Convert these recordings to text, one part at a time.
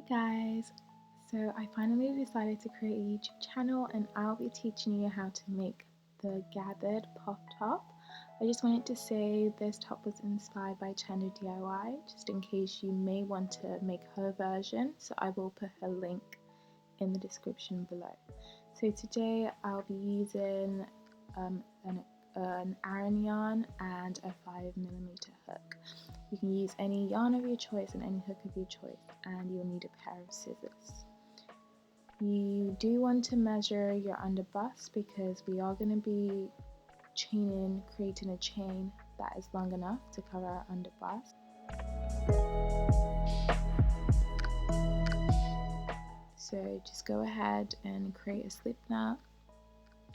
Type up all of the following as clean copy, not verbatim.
Guys, so I finally decided to create a YouTube channel and I'll be teaching you how to make the gathered pop top. I just wanted to say this top was inspired by Chanda DIY, just in case you may want to make her version, so I will put her link in the description below. So today I'll be using an Aran yarn and a 5mm hook. You can use any yarn of your choice and any hook of your choice, and you'll need a pair of scissors. You do want to measure your underbust because we are going to be creating a chain that is long enough to cover our underbust. So just go ahead and create a slip knot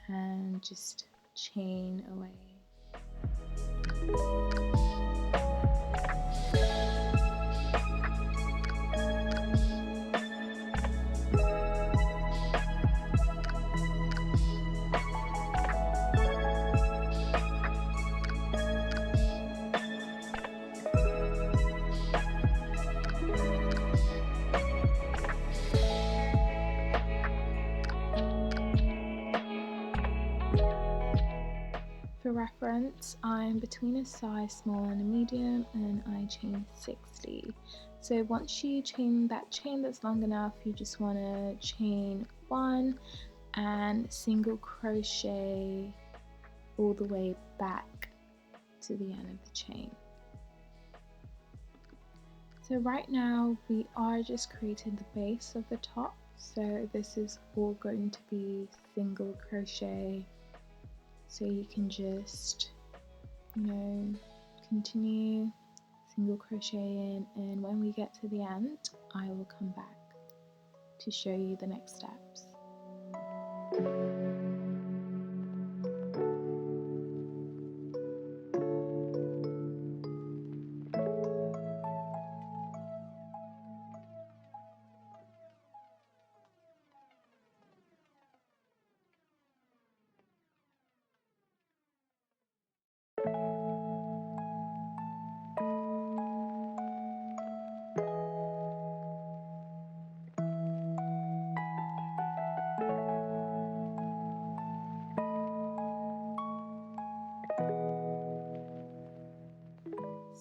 and just chain away. For reference, I'm between a size small and a medium, and I chain 60. So once you chain that chain that's long enough, you just want to chain 1 and single crochet all the way back to the end of the chain. So right now we are just creating the base of the top, so this is all going to be single crochet. So you can just, continue single crocheting, and when we get to the end, I will come back to show you the next steps.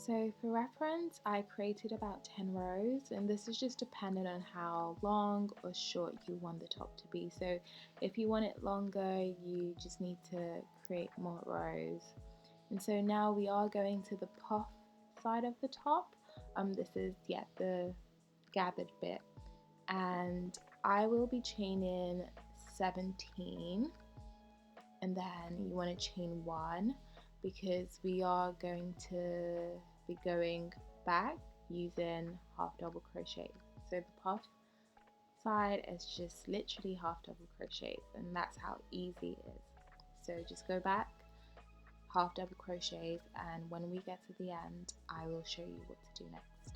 So for reference, I created about 10 rows, and this is just dependent on how long or short you want the top to be. So if you want it longer, you just need to create more rows. And so now we are going to the puff side of the top. This is the gathered bit, and I will be chaining 17, and then you want to chain 1 because we are going to be going back using half double crochet. So the puff side is just literally half double crochets, and that's how easy it is. So just go back, half double crochets, and when we get to the end, I will show you what to do next.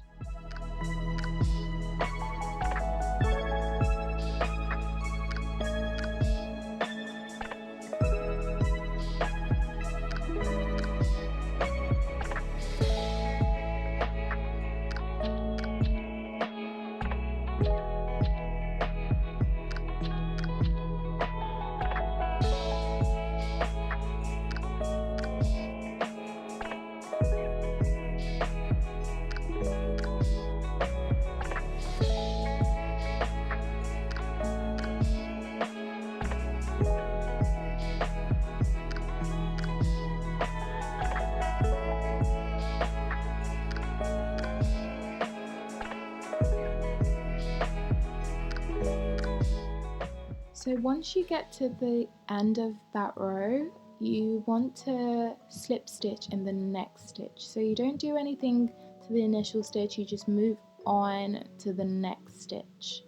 So once you get to the end of that row, you want to slip stitch in the next stitch. So you don't do anything to the initial stitch, you just move on to the next stitch.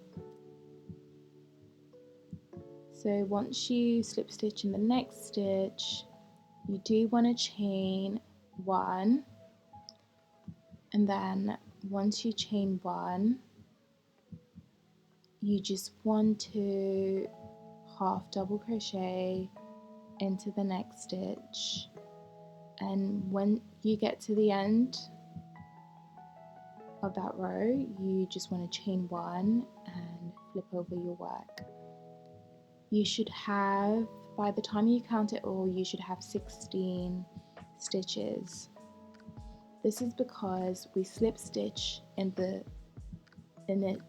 So once you slip stitch in the next stitch, you do want to chain 1, and then once you chain 1, you just want to half double crochet into the next stitch, and when you get to the end of that row, you just want to chain 1 and flip over your work. You should have, by the time you count it all, you should have 16 stitches. This is because we slip stitch in the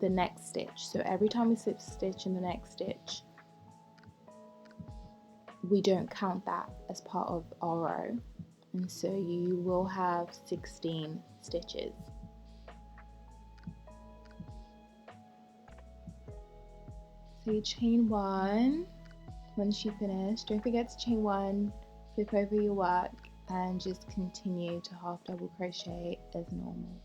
next stitch. So every time we slip stitch in the next stitch, we don't count that as part of our row, and so you will have 16 stitches. So you chain 1 once you finish. Don't forget to chain 1, flip over your work, and just continue to half double crochet as normal.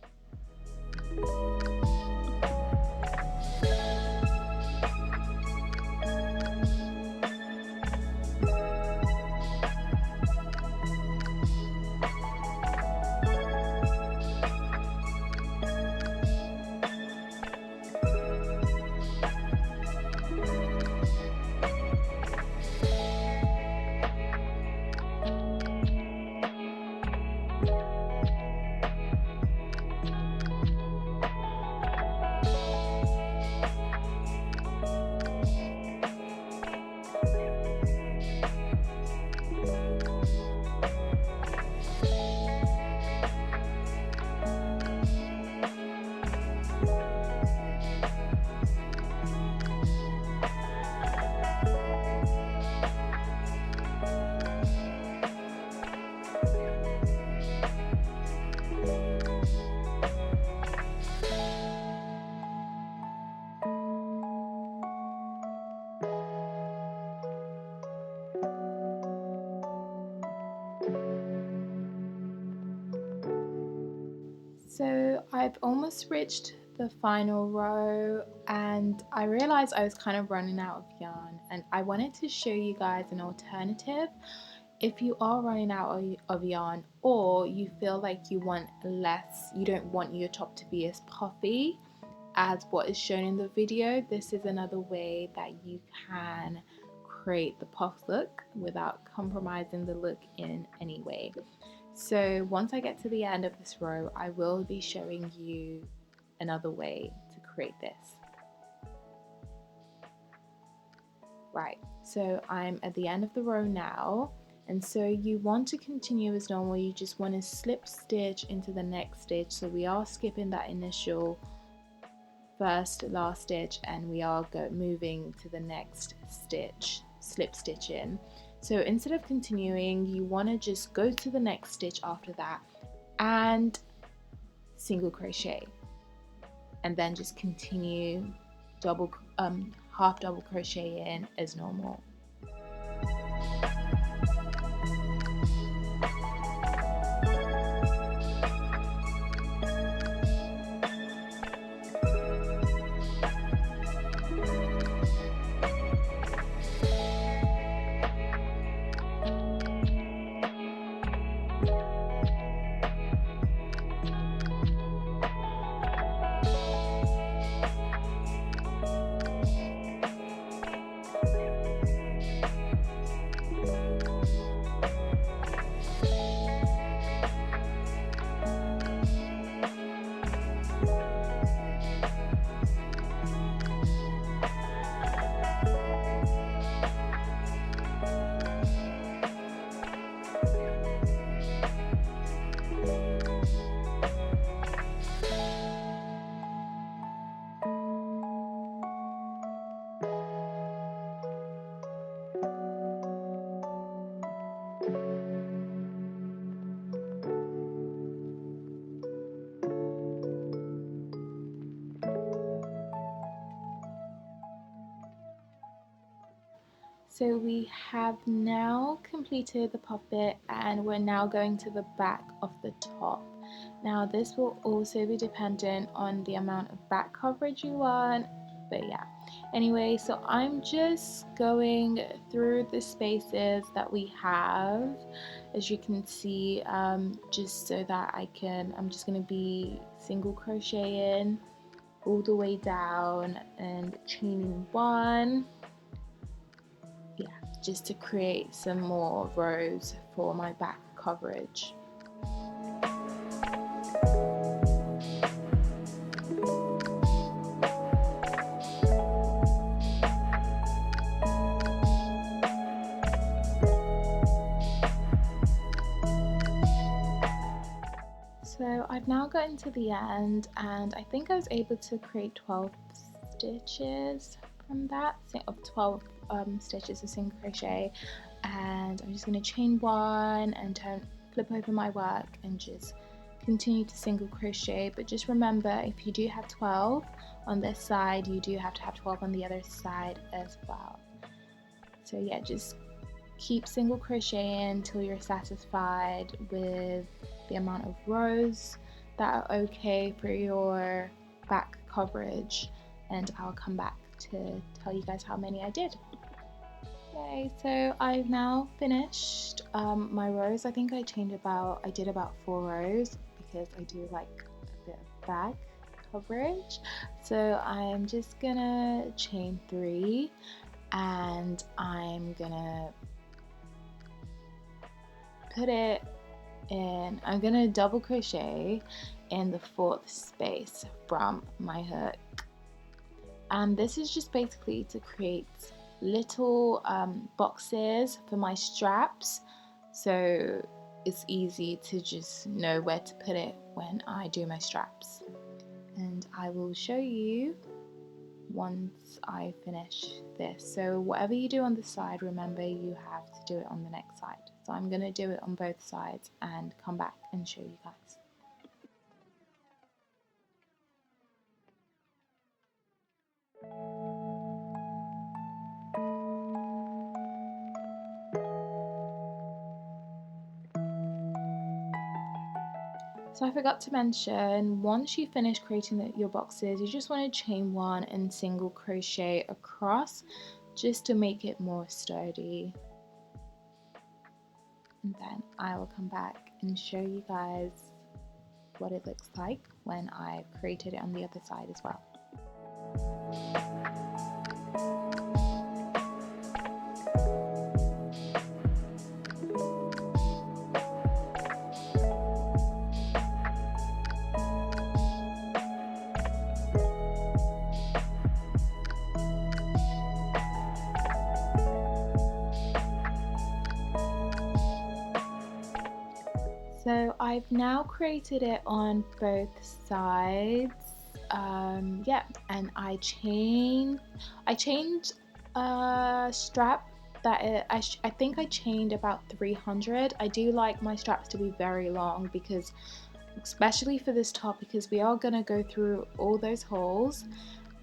So I've almost reached the final row, and I realized I was kind of running out of yarn, and I wanted to show you guys an alternative. If you are running out of yarn, or you feel like you want less, you don't want your top to be as puffy as what is shown in the video, this is another way that you can create the puff look without compromising the look in any way. So once I get to the end of this row, I will be showing you another way to create this. Right, so I'm at the end of the row now, and so you want to continue as normal. You just want to slip stitch into the next stitch. So we are skipping that initial first last stitch, and we are moving to the next stitch, slip stitch in. So instead of continuing, you want to just go to the next stitch after that and single crochet, and then just continue half double crochet in as normal. So we have now completed the poppet, and we're now going to the back of the top. Now this will also be dependent on the amount of back coverage you want, but yeah. Anyway, so I'm just going through the spaces that we have, as you can see, just so that I'm just going to be single crocheting all the way down and chaining 1. Yeah, just to create some more rows for my back coverage. now gotten to the end, and I think I was able to create 12 stitches from that, of 12 stitches of single crochet. And I'm just going to chain one and flip over my work and just continue to single crochet. But just remember, if you do have 12 on this side, you do have to have 12 on the other side as well. So yeah, just keep single crocheting until you're satisfied with the amount of rows that are okay for your back coverage, and I'll come back to tell you guys how many I did. Okay, so I've now finished my rows. I think I did about 4 rows because I do like a bit of back coverage. So I'm just gonna chain 3, and I'm gonna put it in, I'm gonna double crochet in the 4th space from my hook. And this is just basically to create little boxes for my straps, so it's easy to just know where to put it when I do my straps. And I will show you once I finish this. So whatever you do on the side, remember you have to do it on the next side. So I'm going to do it on both sides and come back and show you guys. So I forgot to mention, once you finish creating your boxes, you just want to chain 1 and single crochet across just to make it more sturdy. And then I will come back and show you guys what it looks like when I've created it on the other side as well. So I've now created it on both sides. Yeah, and I chained a strap that I think I chained about 300. I do like my straps to be very long, because especially for this top, because we are gonna go through all those holes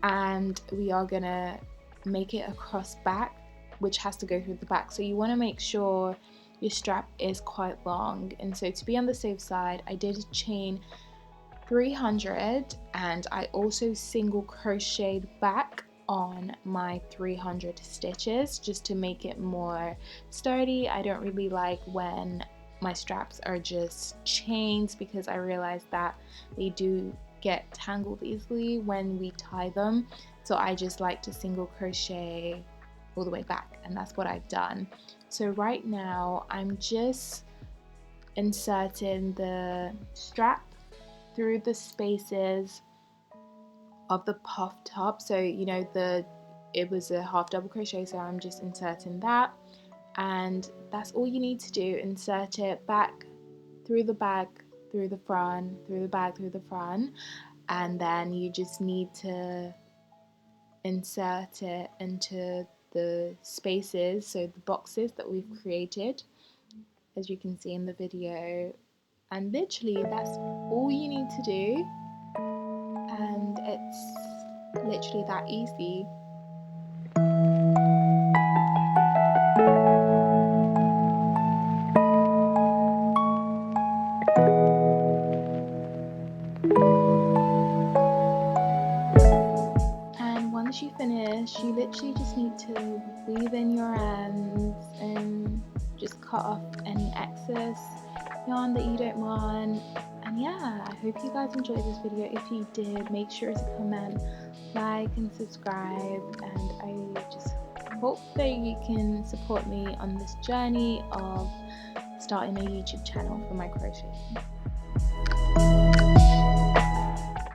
and we are gonna make it across back, which has to go through the back. So you want to make sure your strap is quite long, and so to be on the safe side, I did chain 300, and I also single crocheted back on my 300 stitches just to make it more sturdy. I don't really like when my straps are just chains, because I realize that they do get tangled easily when we tie them, so I just like to single crochet all the way back, and that's what I've done. So right now I'm just inserting the strap through the spaces of the puff top. So you know, it was a half double crochet, so I'm just inserting that, and that's all you need to do. Insert it back through the back, through the front, through the back, through the front, and then you just need to insert it into the spaces, so the boxes that we've created, as you can see in the video. And literally that's all you need to do, and it's literally that easy. And once you finish, you literally just need to weave in your ends and just cut off any excess yarn that you don't want. And yeah, I hope you guys enjoyed this video. If you did, make sure to comment, like and subscribe, and I just hope that you can support me on this journey of starting a YouTube channel for my crochet.